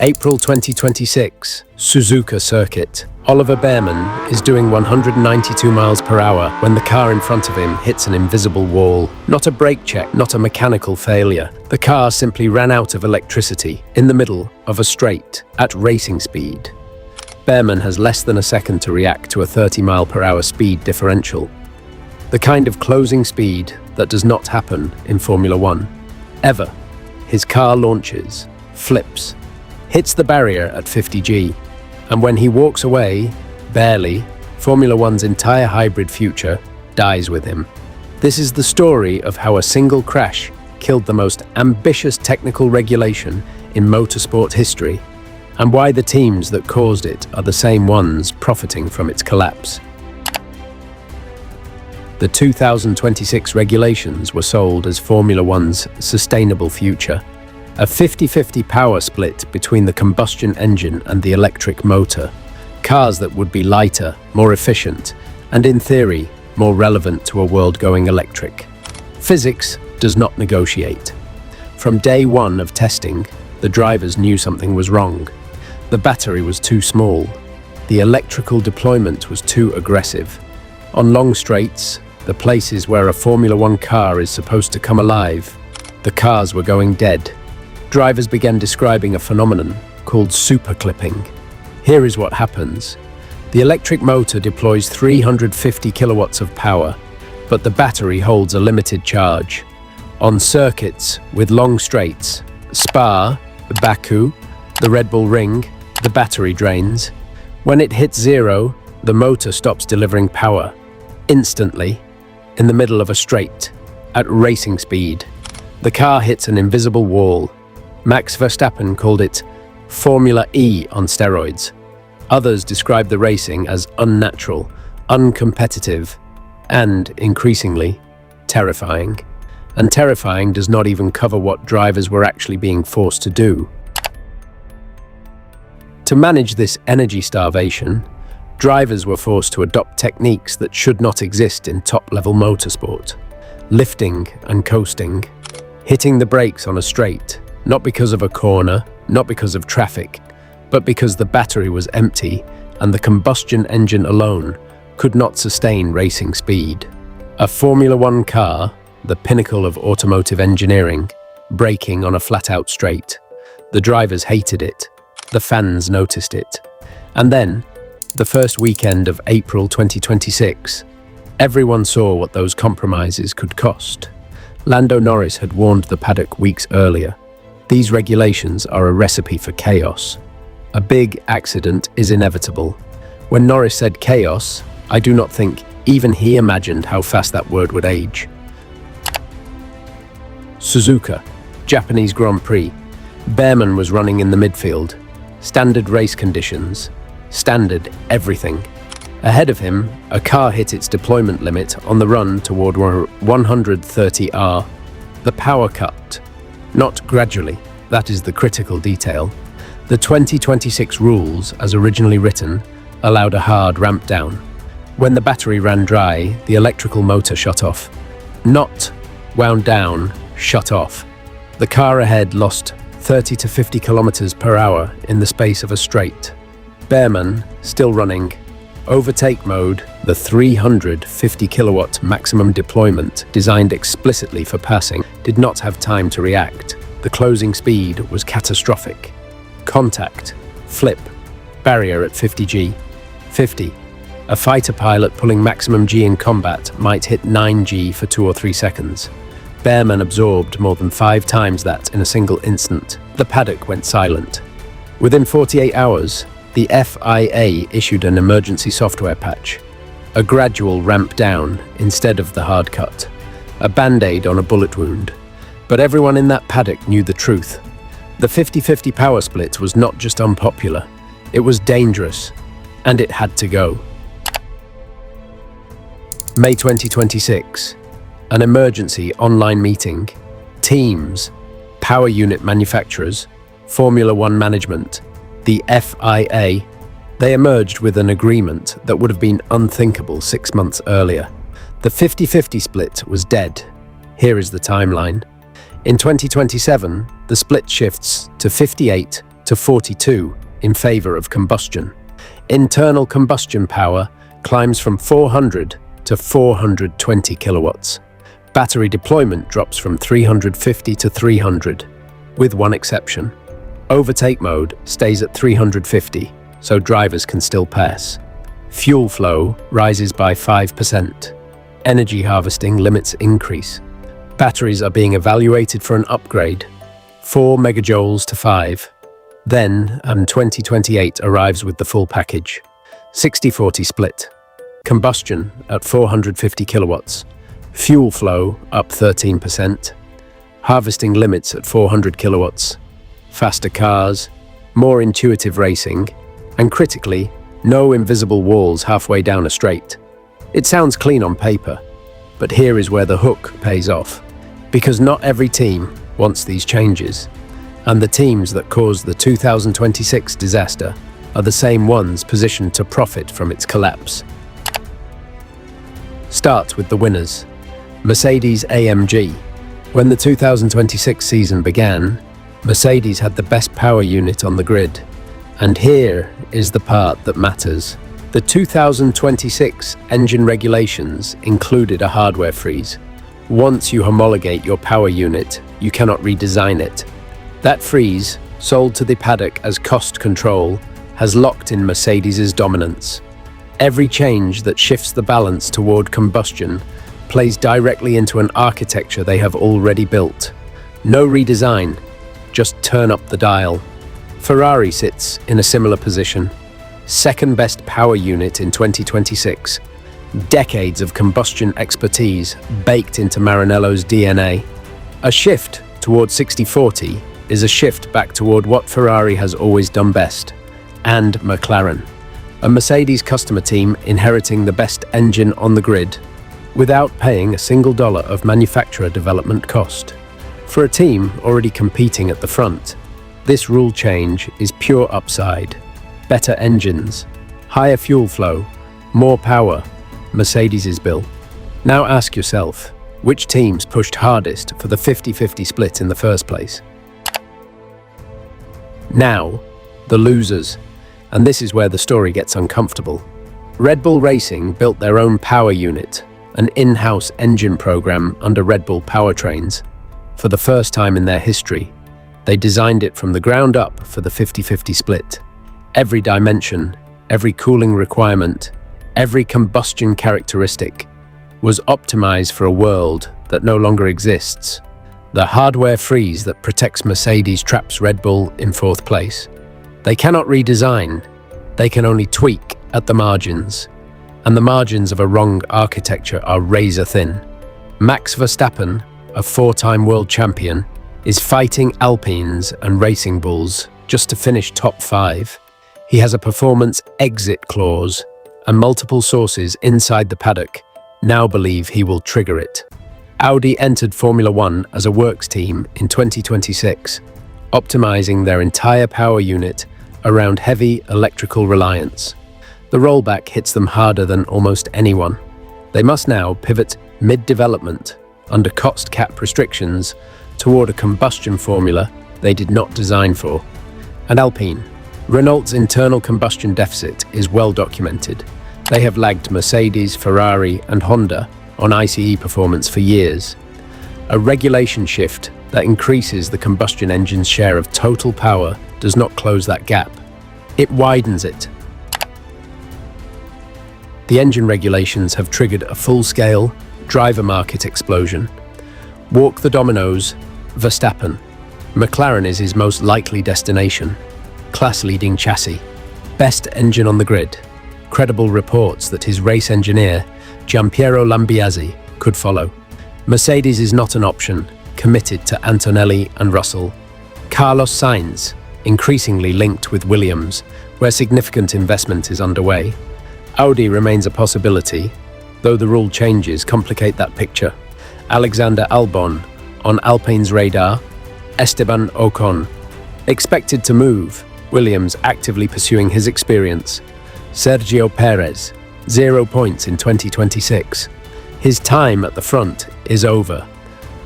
April 2026, Suzuka circuit. Oliver Bearman is doing 192 miles per hour when the car in front of him hits an invisible wall. Not a brake check, not a mechanical failure. The car simply ran out of electricity in the middle of a straight at racing speed. Bearman has less than a second to react to a 30 mile per hour speed differential. The kind of closing speed that does not happen in Formula One. Ever. His car launches, flips, hits the barrier at 50G, and when he walks away, barely, Formula One's entire hybrid future dies with him. This is the story of how a single crash killed the most ambitious technical regulation in motorsport history, and why the teams that caused it are the same ones profiting from its collapse. The 2026 regulations were sold as Formula One's sustainable future. A 50-50 power split between the combustion engine and the electric motor. Cars that would be lighter, more efficient, and in theory, more relevant to a world going electric. Physics does not negotiate. From day one of testing, the drivers knew something was wrong. The battery was too small. The electrical deployment was too aggressive. On long straights, the places where a Formula One car is supposed to come alive, the cars were going dead. Drivers began describing a phenomenon called superclipping. Here is what happens. The electric motor deploys 350 kilowatts of power, but the battery holds a limited charge. On circuits with long straights, Spa, Baku, the Red Bull Ring, the battery drains. When it hits zero, the motor stops delivering power. Instantly, in the middle of a straight, at racing speed, the car hits an invisible wall. Max Verstappen called it Formula E on steroids. Others described the racing as unnatural, uncompetitive, and, increasingly, terrifying. And terrifying does not even cover what drivers were actually being forced to do. To manage this energy starvation, drivers were forced to adopt techniques that should not exist in top-level motorsport. Lifting and coasting, hitting the brakes on a straight, not because of a corner, not because of traffic, but because the battery was empty and the combustion engine alone could not sustain racing speed. A Formula One car, the pinnacle of automotive engineering, braking on a flat-out straight. The drivers hated it. The fans noticed it. And then, the first weekend of April 2026, everyone saw what those compromises could cost. Lando Norris had warned the paddock weeks earlier. These regulations are a recipe for chaos. A big accident is inevitable. When Norris said chaos, I do not think even he imagined how fast that word would age. Suzuka, Japanese Grand Prix. Bearman was running in the midfield. Standard race conditions. Standard everything. Ahead of him, a car hit its deployment limit on the run toward 130R. The power cut. Not gradually, that is the critical detail. The 2026 rules, as originally written, allowed a hard ramp down. When the battery ran dry, the electrical motor shut off. Not wound down, shut off. The car ahead lost 30 to 50 kilometers per hour in the space of a straight. Bearman, still running. Overtake mode, the 350 kilowatt maximum deployment designed explicitly for passing, did not have time to react. The closing speed was catastrophic. Contact, flip, barrier at 50G. 50. A fighter pilot pulling maximum G in combat might hit 9G for 2 or 3 seconds. Bearman absorbed more than 5 times that in a single instant. The paddock went silent. Within 48 hours, the FIA issued an emergency software patch. A gradual ramp down instead of the hard cut. A band-aid on a bullet wound. But everyone in that paddock knew the truth. The 50-50 power split was not just unpopular, it was dangerous, and it had to go. May 2026. An emergency online meeting. Teams, power unit manufacturers, Formula One management, the FIA, they emerged with an agreement that would have been unthinkable 6 months earlier. The 50-50 split was dead. Here is the timeline. In 2027, the split shifts to 58 to 42 in favor of combustion. Internal combustion power climbs from 400 to 420 kilowatts. Battery deployment drops from 350 to 300, with one exception. Overtake mode stays at 350, so drivers can still pass. Fuel flow rises by 5%. Energy harvesting limits increase. Batteries are being evaluated for an upgrade, 4 megajoules to 5. Then, 2028 arrives with the full package. 60-40 split. Combustion at 450 kilowatts. Fuel flow up 13%. Harvesting limits at 400 kilowatts. Faster cars, more intuitive racing, and critically, no invisible walls halfway down a straight. It sounds clean on paper, but here is where the hook pays off. Because not every team wants these changes, and the teams that caused the 2026 disaster are the same ones positioned to profit from its collapse. Start with the winners. Mercedes-AMG. When the 2026 season began, Mercedes had the best power unit on the grid. And here is the part that matters. The 2026 engine regulations included a hardware freeze. Once you homologate your power unit, you cannot redesign it. That freeze, sold to the paddock as cost control, has locked in Mercedes' dominance. Every change that shifts the balance toward combustion plays directly into an architecture they have already built. No redesign, just turn up the dial. Ferrari sits in a similar position. Second best power unit in 2026. Decades of combustion expertise baked into Maranello's DNA. A shift toward 60-40 is a shift back toward what Ferrari has always done best, and McLaren. A Mercedes customer team inheriting the best engine on the grid without paying a single dollar of manufacturer development cost. For a team already competing at the front, this rule change is pure upside. Better engines, higher fuel flow, more power, Mercedes' bill. Now ask yourself, which teams pushed hardest for the 50-50 split in the first place? Now, the losers. And this is where the story gets uncomfortable. Red Bull Racing built their own power unit, an in-house engine program under Red Bull powertrains. For the first time in their history, they designed it from the ground up for the 50-50 split. Every dimension, every cooling requirement, every combustion characteristic was optimized for a world that no longer exists. The hardware freeze that protects Mercedes traps Red Bull in fourth place. They cannot redesign, they can only tweak at the margins. And the margins of a wrong architecture are razor thin. Max Verstappen, a 4-time world champion, is fighting Alpines and Racing Bulls just to finish top 5. He has a performance exit clause, and multiple sources inside the paddock now believe he will trigger it. Audi entered Formula One as a works team in 2026, optimizing their entire power unit around heavy electrical reliance. The rollback hits them harder than almost anyone. They must now pivot mid-development under cost cap restrictions toward a combustion formula they did not design for. And Alpine. Renault's internal combustion deficit is well documented. They have lagged Mercedes, Ferrari, and Honda on ICE performance for years. A regulation shift that increases the combustion engine's share of total power does not close that gap. It widens it. The engine regulations have triggered a full-scale driver market explosion. Walk the dominoes, Verstappen. McLaren is his most likely destination. Class-leading chassis. Best engine on the grid. Credible reports that his race engineer, Giampiero Lambiase, could follow. Mercedes is not an option, committed to Antonelli and Russell. Carlos Sainz, increasingly linked with Williams, where significant investment is underway. Audi remains a possibility, though the rule changes complicate that picture. Alexander Albon, on Alpine's radar. Esteban Ocon, expected to move, Williams actively pursuing his experience. Sergio Perez, 0 points in 2026. His time at the front is over.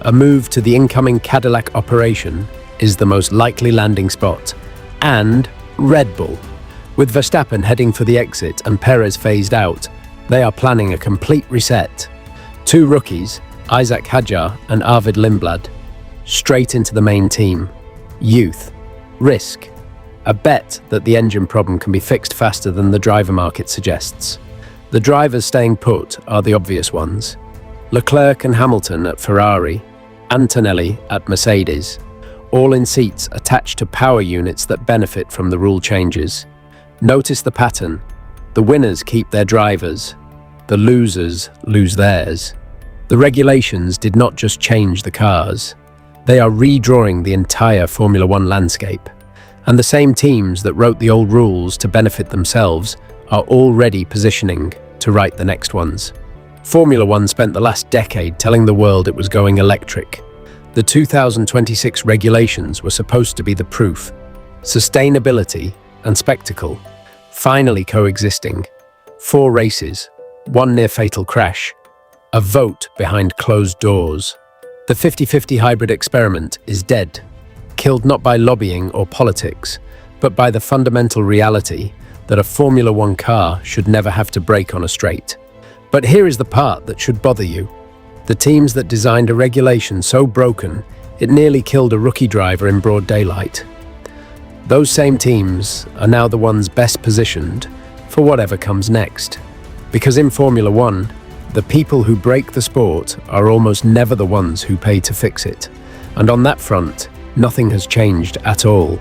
A move to the incoming Cadillac operation is the most likely landing spot. and Red Bull. With Verstappen heading for the exit and Perez phased out, they are planning a complete reset. Two rookies, Isaac Hadjar and Arvid Lindblad, straight into the main team. Youth. Risk. A bet that the engine problem can be fixed faster than the driver market suggests. The drivers staying put are the obvious ones. Leclerc and Hamilton at Ferrari, Antonelli at Mercedes, all in seats attached to power units that benefit from the rule changes. Notice the pattern. The winners keep their drivers. The losers lose theirs. The regulations did not just change the cars. They are redrawing the entire Formula One landscape. And the same teams that wrote the old rules to benefit themselves are already positioning to write the next ones. Formula One spent the last decade telling the world it was going electric. The 2026 regulations were supposed to be the proof. Sustainability and spectacle finally coexisting. 4 races, 1 near-fatal crash, a vote behind closed doors. The 50-50 hybrid experiment is dead, killed not by lobbying or politics, but by the fundamental reality that a Formula One car should never have to brake on a straight. But here is the part that should bother you. The teams that designed a regulation so broken, it nearly killed a rookie driver in broad daylight. Those same teams are now the ones best positioned for whatever comes next. Because in Formula One, the people who break the sport are almost never the ones who pay to fix it. And on that front, nothing has changed at all.